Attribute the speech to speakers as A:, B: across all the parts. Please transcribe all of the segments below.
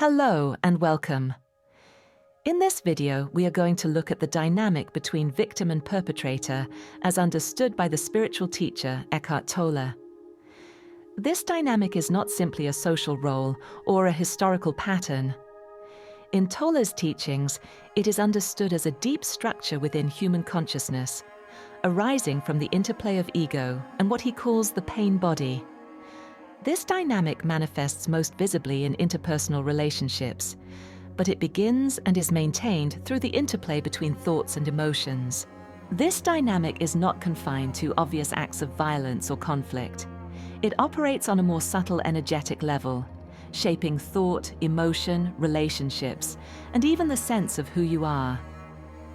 A: Hello and welcome. In this video, we are going to look at the dynamic between victim and perpetrator as understood by the spiritual teacher Eckhart Tolle. This dynamic is not simply a social role or a historical pattern. In Tolle's teachings, it is understood as a deep structure within human consciousness, arising from the interplay of ego and what he calls the pain body. This dynamic manifests most visibly in interpersonal relationships, but it begins and is maintained through the interplay between thoughts and emotions. This dynamic is not confined to obvious acts of violence or conflict. It operates on a more subtle energetic level, shaping thought, emotion, relationships, and even the sense of who you are.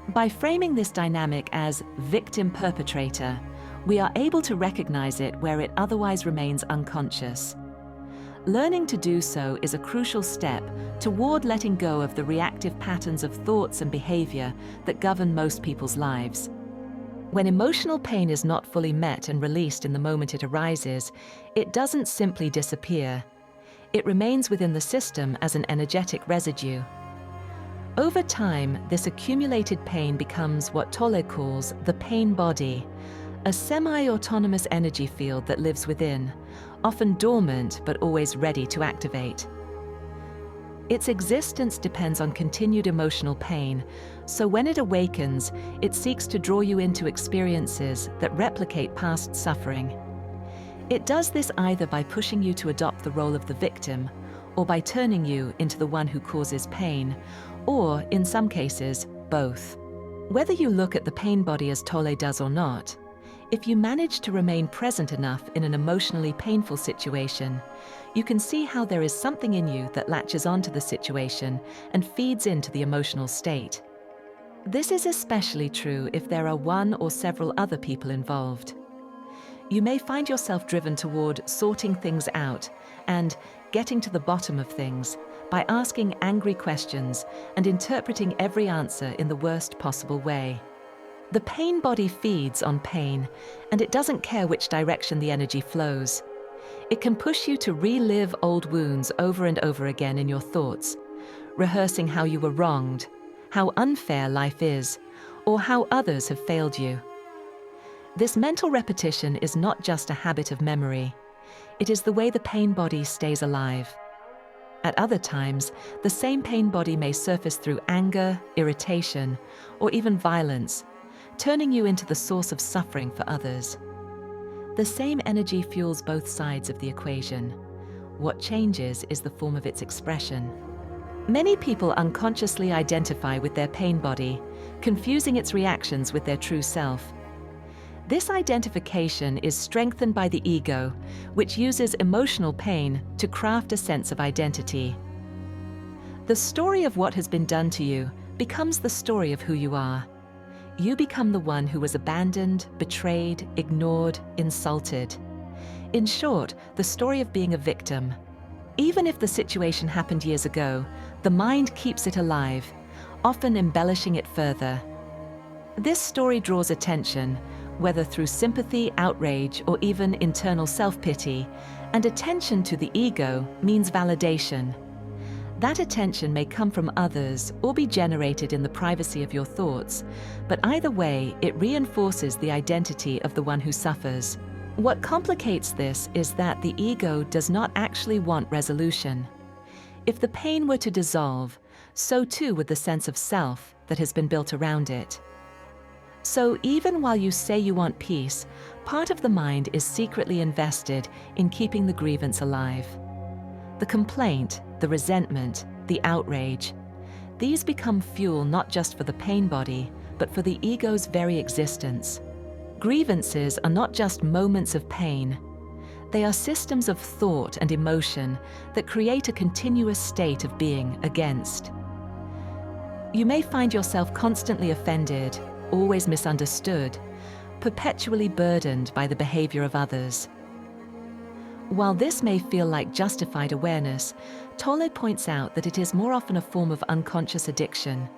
A: By framing this dynamic as victim-perpetrator, we are able to recognize it where it otherwise remains unconscious. Learning to do so is a crucial step toward letting go of the reactive patterns of thoughts and behavior that govern most people's lives. When emotional pain is not fully met and released in the moment it arises, it doesn't simply disappear. It remains within the system as an energetic residue. Over time, this accumulated pain becomes what Tolle calls the pain body, a semi-autonomous energy field that lives within, often dormant but always ready to activate. Its existence depends on continued emotional pain, so when it awakens, it seeks to draw you into experiences that replicate past suffering. It does this either by pushing you to adopt the role of the victim, or by turning you into the one who causes pain, or, in some cases, both. Whether you look at the pain body as Tolle does or not, if you manage to remain present enough in an emotionally painful situation, you can see how there is something in you that latches onto the situation and feeds into the emotional state. This is especially true if there are one or several other people involved. You may find yourself driven toward sorting things out and getting to the bottom of things by asking angry questions and interpreting every answer in the worst possible way. The pain body feeds on pain, and it doesn't care which direction the energy flows. It can push you to relive old wounds over and over again in your thoughts, rehearsing how you were wronged, how unfair life is, or how others have failed you. This mental repetition is not just a habit of memory. It is the way the pain body stays alive. At other times, the same pain body may surface through anger, irritation, or even violence, turning you into the source of suffering for others. The same energy fuels both sides of the equation. What changes is the form of its expression. Many people unconsciously identify with their pain body, confusing its reactions with their true self. This identification is strengthened by the ego, which uses emotional pain to craft a sense of identity. The story of what has been done to you becomes the story of who you are. You become the one who was abandoned, betrayed, ignored, insulted. In short, the story of being a victim. Even if the situation happened years ago, the mind keeps it alive, often embellishing it further. This story draws attention, whether through sympathy, outrage, or even internal self-pity, and attention to the ego means validation. That attention may come from others or be generated in the privacy of your thoughts, but either way, it reinforces the identity of the one who suffers. What complicates this is that the ego does not actually want resolution. If the pain were to dissolve, so too would the sense of self that has been built around it. So even while you say you want peace, part of the mind is secretly invested in keeping the grievance alive. The complaint, the resentment, the outrage, these become fuel not just for the pain body, but for the ego's very existence. Grievances are not just moments of pain. They are systems of thought and emotion that create a continuous state of being against. You may find yourself constantly offended, always misunderstood, perpetually burdened by the behavior of others. While this may feel like justified awareness, Tolle points out that it is more often a form of unconscious addiction.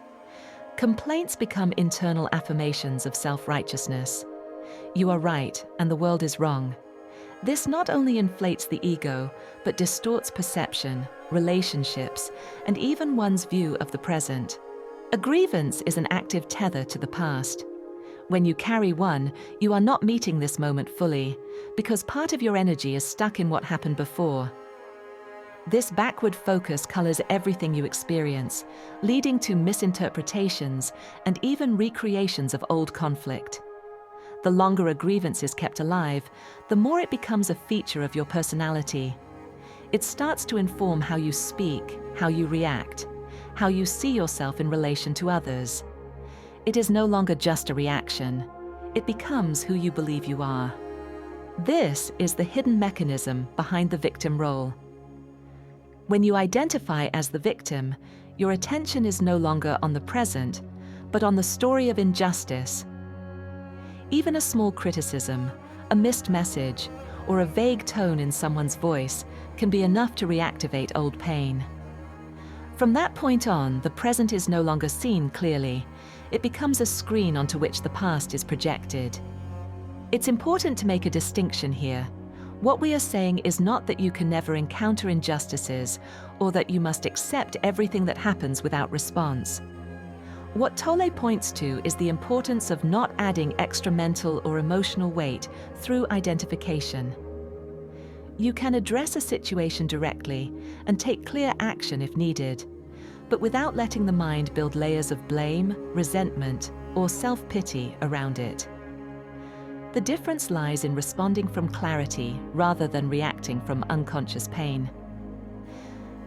A: Complaints become internal affirmations of self-righteousness. You are right, and the world is wrong. This not only inflates the ego, but distorts perception, relationships, and even one's view of the present. A grievance is an active tether to the past. When you carry one, you are not meeting this moment fully, because part of your energy is stuck in what happened before. This backward focus colors everything you experience, leading to misinterpretations and even recreations of old conflict. The longer a grievance is kept alive, the more it becomes a feature of your personality. It starts to inform how you speak, how you react, how you see yourself in relation to others. It is no longer just a reaction. It becomes who you believe you are. This is the hidden mechanism behind the victim role. When you identify as the victim, your attention is no longer on the present, but on the story of injustice. Even a small criticism, a missed message, or a vague tone in someone's voice can be enough to reactivate old pain. From that point on, the present is no longer seen clearly. It becomes a screen onto which the past is projected. It's important to make a distinction here. What we are saying is not that you can never encounter injustices or that you must accept everything that happens without response. What Tolle points to is the importance of not adding extra mental or emotional weight through identification. You can address a situation directly and take clear action if needed, but without letting the mind build layers of blame, resentment, or self-pity around it. The difference lies in responding from clarity rather than reacting from unconscious pain.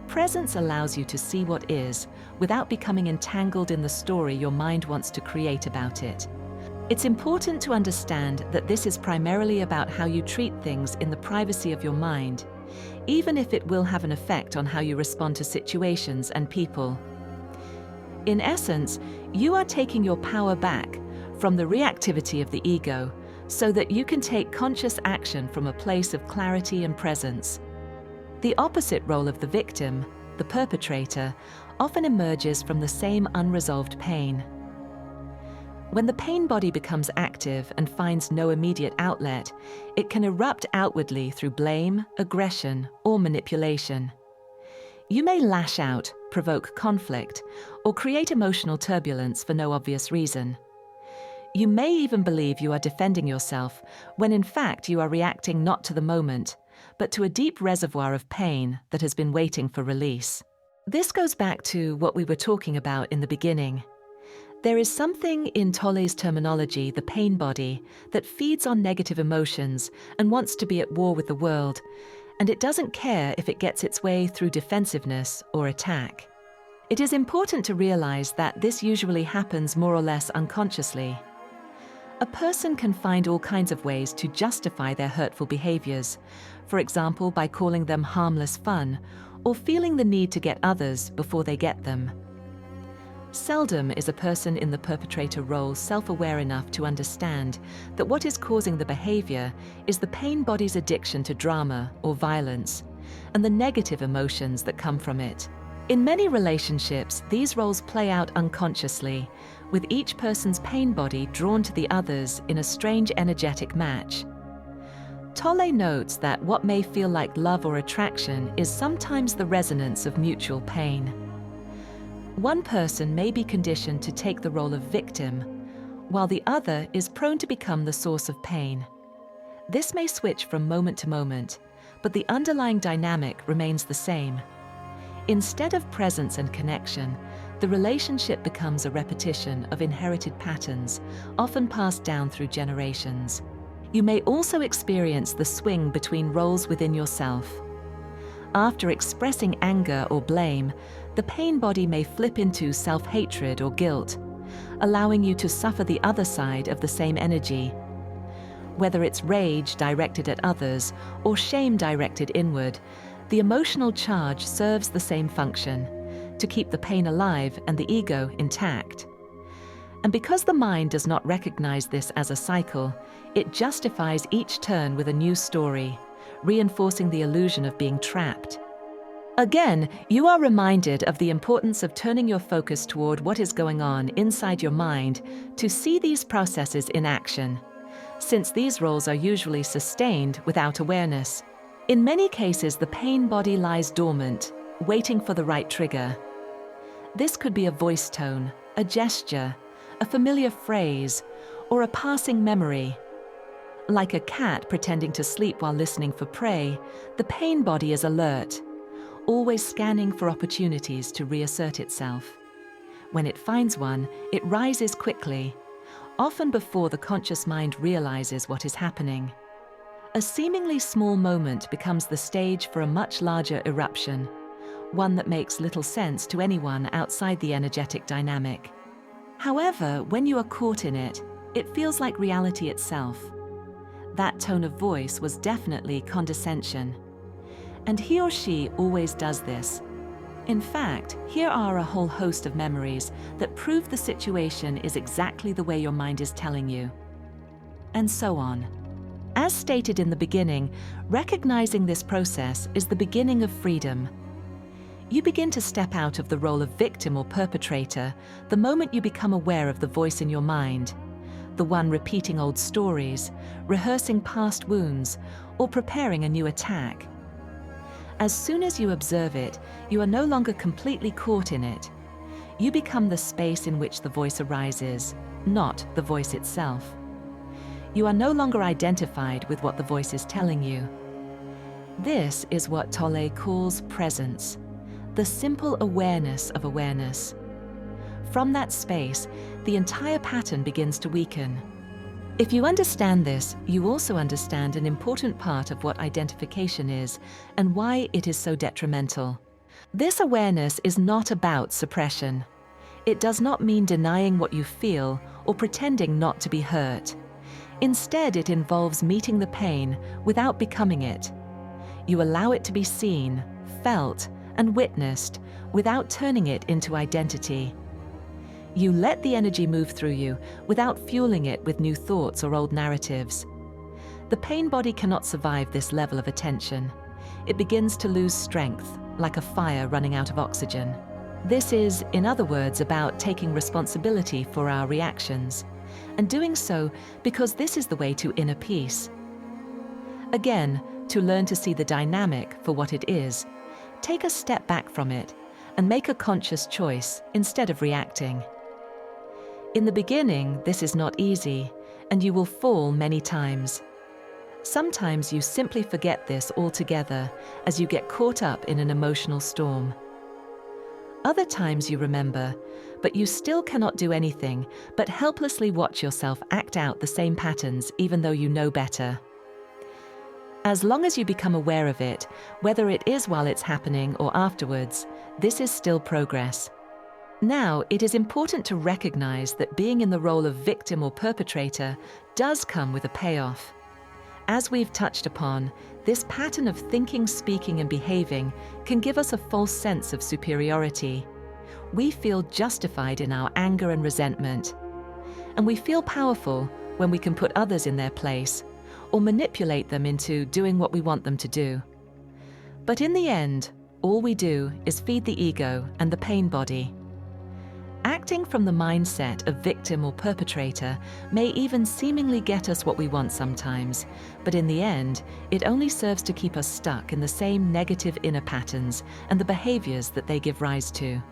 A: Presence allows you to see what is without becoming entangled in the story your mind wants to create about it. It's important to understand that this is primarily about how you treat things in the privacy of your mind, even if it will have an effect on how you respond to situations and people. In essence, you are taking your power back from the reactivity of the ego so that you can take conscious action from a place of clarity and presence. The opposite role of the victim, the perpetrator, often emerges from the same unresolved pain. When the pain body becomes active and finds no immediate outlet, it can erupt outwardly through blame, aggression, or manipulation. You may lash out, provoke conflict, or create emotional turbulence for no obvious reason. You may even believe you are defending yourself, when in fact you are reacting not to the moment, but to a deep reservoir of pain that has been waiting for release. This goes back to what we were talking about in the beginning. There is something in Tolle's terminology, the pain body, that feeds on negative emotions and wants to be at war with the world, and it doesn't care if it gets its way through defensiveness or attack. It is important to realize that this usually happens more or less unconsciously. A person can find all kinds of ways to justify their hurtful behaviors, for example by calling them harmless fun, or feeling the need to get others before they get them. Seldom is a person in the perpetrator role self-aware enough to understand that what is causing the behavior is the pain body's addiction to drama or violence, and the negative emotions that come from it. In many relationships, these roles play out unconsciously, with each person's pain body drawn to the others in a strange energetic match. Tolle notes that what may feel like love or attraction is sometimes the resonance of mutual pain. One person may be conditioned to take the role of victim, while the other is prone to become the source of pain. This may switch from moment to moment, but the underlying dynamic remains the same. Instead of presence and connection, the relationship becomes a repetition of inherited patterns, often passed down through generations. You may also experience the swing between roles within yourself. After expressing anger or blame, the pain body may flip into self-hatred or guilt, allowing you to suffer the other side of the same energy. Whether it's rage directed at others or shame directed inward, the emotional charge serves the same function: to keep the pain alive and the ego intact. And because the mind does not recognize this as a cycle, it justifies each turn with a new story, reinforcing the illusion of being trapped. Again, you are reminded of the importance of turning your focus toward what is going on inside your mind to see these processes in action. since these roles are usually sustained without awareness. In many cases, the pain body lies dormant, waiting for the right trigger. This could be a voice tone, a gesture, a familiar phrase, or a passing memory. Like a cat pretending to sleep while listening for prey, the pain body is alert, always scanning for opportunities to reassert itself. When it finds one, it rises quickly, often before the conscious mind realizes what is happening. A seemingly small moment becomes the stage for a much larger eruption, one that makes little sense to anyone outside the energetic dynamic. However, when you are caught in it, it feels like reality itself. That tone of voice was definitely condescension. And he or she always does this. In fact, here are a whole host of memories that prove the situation is exactly the way your mind is telling you. And so on. As stated in the beginning, recognizing this process is the beginning of freedom. You begin to step out of the role of victim or perpetrator the moment you become aware of the voice in your mind, the one repeating old stories, rehearsing past wounds, or preparing a new attack. As soon as you observe it, you are no longer completely caught in it. You become the space in which the voice arises, not the voice itself. You are no longer identified with what the voice is telling you. This is what Tolle calls presence, the simple awareness of awareness. From that space, the entire pattern begins to weaken. If you understand this, you also understand an important part of what identification is and why it is so detrimental. This awareness is not about suppression. It does not mean denying what you feel or pretending not to be hurt. Instead, it involves meeting the pain without becoming it. You allow it to be seen, felt, and witnessed without turning it into identity. You let the energy move through you without fueling it with new thoughts or old narratives. The pain body cannot survive this level of attention. It begins to lose strength, like a fire running out of oxygen. This is, in other words, about taking responsibility for our reactions, and doing so because this is the way to inner peace. Again, to learn to see the dynamic for what it is, take a step back from it and make a conscious choice instead of reacting. In the beginning, this is not easy, and you will fall many times. Sometimes you simply forget this altogether as you get caught up in an emotional storm. Other times you remember, but you still cannot do anything but helplessly watch yourself act out the same patterns even though you know better. As long as you become aware of it, whether it is while it's happening or afterwards, this is still progress. Now, it is important to recognize that being in the role of victim or perpetrator does come with a payoff. As we've touched upon, this pattern of thinking, speaking, and behaving can give us a false sense of superiority. We feel justified in our anger and resentment. And we feel powerful when we can put others in their place or manipulate them into doing what we want them to do. But in the end, all we do is feed the ego and the pain body. Acting from the mindset of victim or perpetrator may even seemingly get us what we want sometimes, but in the end, it only serves to keep us stuck in the same negative inner patterns and the behaviors that they give rise to.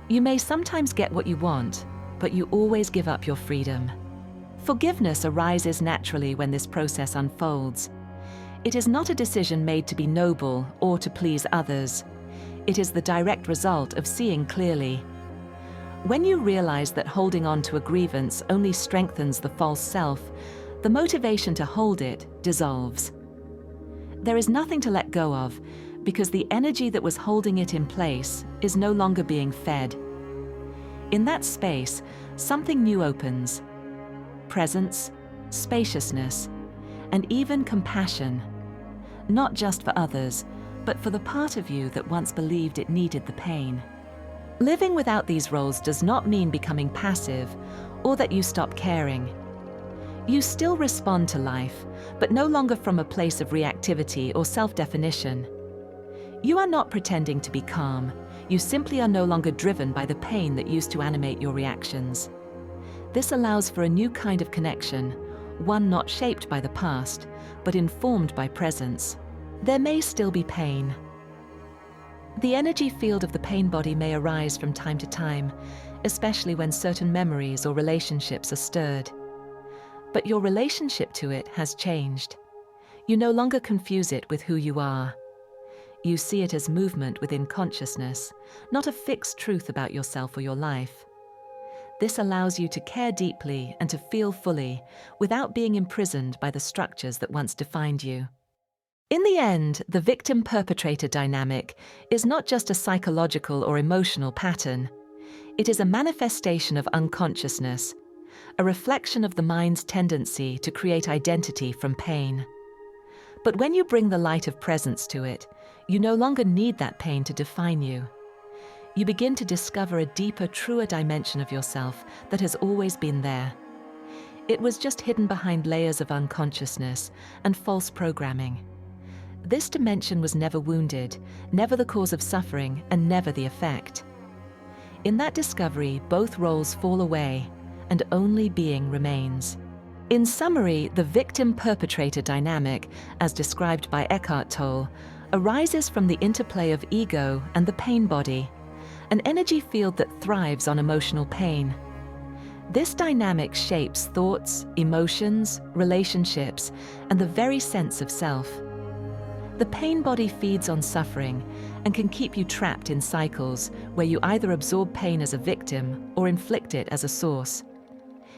A: You may sometimes get what you want, but you always give up your freedom. Forgiveness arises naturally when this process unfolds. It is not a decision made to be noble or to please others. It is the direct result of seeing clearly. When you realize that holding on to a grievance only strengthens the false self, the motivation to hold it dissolves. There is nothing to let go of because the energy that was holding it in place is no longer being fed. In that space, something new opens. Presence, spaciousness, and even compassion. Not just for others, but for the part of you that once believed it needed the pain. Living without these roles does not mean becoming passive or that you stop caring. You still respond to life, but no longer from a place of reactivity or self-definition. You are not pretending to be calm. You simply are no longer driven by the pain that used to animate your reactions. This allows for a new kind of connection, one not shaped by the past, but informed by presence. There may still be pain. The energy field of the pain body may arise from time to time, especially when certain memories or relationships are stirred. But your relationship to it has changed. You no longer confuse it with who you are. You see it as movement within consciousness, not a fixed truth about yourself or your life. This allows you to care deeply and to feel fully without being imprisoned by the structures that once defined you. In the end, the victim-perpetrator dynamic is not just a psychological or emotional pattern. It is a manifestation of unconsciousness, a reflection of the mind's tendency to create identity from pain. But when you bring the light of presence to it, you no longer need that pain to define you. You begin to discover a deeper, truer dimension of yourself that has always been there. It was just hidden behind layers of unconsciousness and false programming. This dimension was never wounded, never the cause of suffering, and never the effect. In that discovery, both roles fall away, and only being remains. In summary, the victim-perpetrator dynamic, as described by Eckhart Tolle, arises from the interplay of ego and the pain body, an energy field that thrives on emotional pain. This dynamic shapes thoughts, emotions, relationships, and the very sense of self. The pain body feeds on suffering and can keep you trapped in cycles where you either absorb pain as a victim or inflict it as a source.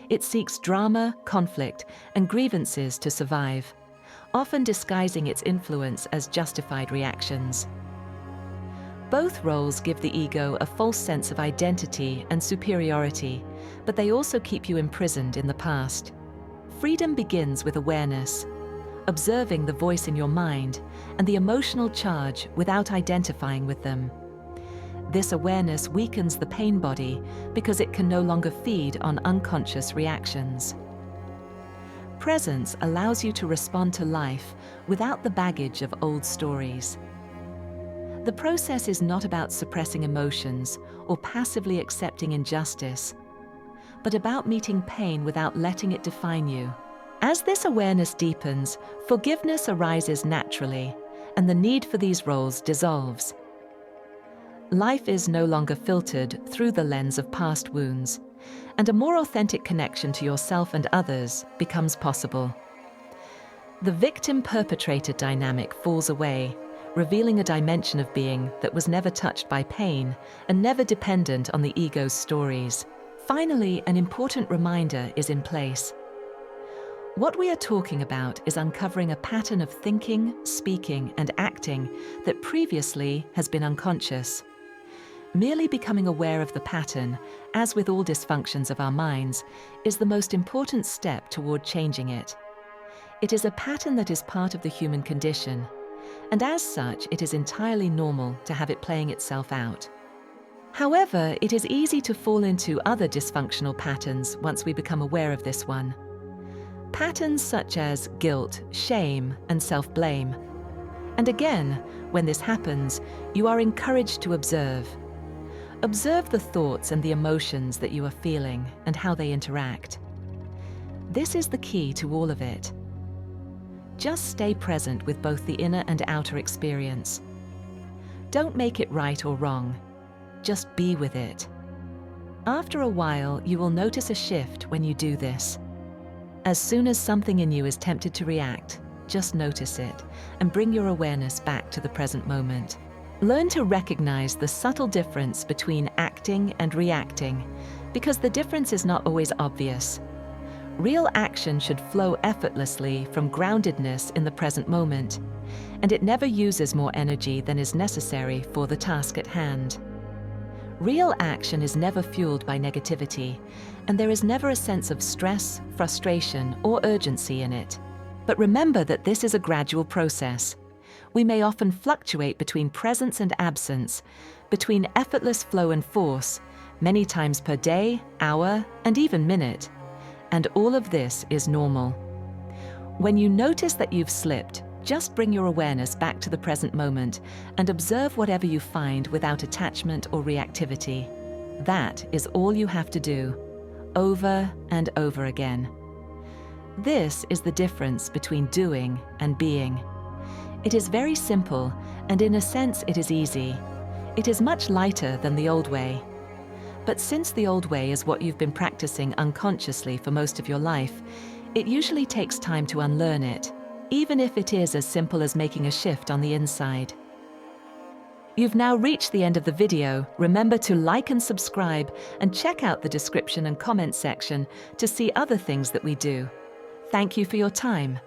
A: It seeks drama, conflict, and grievances to survive, often disguising its influence as justified reactions. Both roles give the ego a false sense of identity and superiority, but they also keep you imprisoned in the past. Freedom begins with awareness, observing the voice in your mind and the emotional charge without identifying with them. This awareness weakens the pain body because it can no longer feed on unconscious reactions. Presence allows you to respond to life without the baggage of old stories. The process is not about suppressing emotions or passively accepting injustice, but about meeting pain without letting it define you. As this awareness deepens, forgiveness arises naturally, and the need for these roles dissolves. Life is no longer filtered through the lens of past wounds, and a more authentic connection to yourself and others becomes possible. The victim-perpetrator dynamic falls away, revealing a dimension of being that was never touched by pain and never dependent on the ego's stories. Finally, an important reminder is in place. What we are talking about is uncovering a pattern of thinking, speaking, and acting that previously has been unconscious. Merely becoming aware of the pattern, as with all dysfunctions of our minds, is the most important step toward changing it. It is a pattern that is part of the human condition, and as such, it is entirely normal to have it playing itself out. However, it is easy to fall into other dysfunctional patterns once we become aware of this one. Patterns such as guilt, shame, and self-blame. And again, when this happens, you are encouraged to observe. Observe the thoughts and the emotions that you are feeling and how they interact. This is the key to all of it. Just stay present with both the inner and outer experience. Don't make it right or wrong. Just be with it. After a while, you will notice a shift when you do this. As soon as something in you is tempted to react, just notice it and bring your awareness back to the present moment. Learn to recognize the subtle difference between acting and reacting, because the difference is not always obvious. Real action should flow effortlessly from groundedness in the present moment, and it never uses more energy than is necessary for the task at hand. Real action is never fueled by negativity, and there is never a sense of stress, frustration, or urgency in it. But remember that this is a gradual process. We may often fluctuate between presence and absence, between effortless flow and force, many times per day, hour, and even minute. And all of this is normal. When you notice that you've slipped, just bring your awareness back to the present moment and observe whatever you find without attachment or reactivity. That is all you have to do, over and over again. This is the difference between doing and being. It is very simple, and in a sense it is easy. It is much lighter than the old way. But since the old way is what you've been practicing unconsciously for most of your life, it usually takes time to unlearn it, even if it is as simple as making a shift on the inside. You've now reached the end of the video. Remember to like and subscribe, and check out the description and comment section to see other things that we do. Thank you for your time.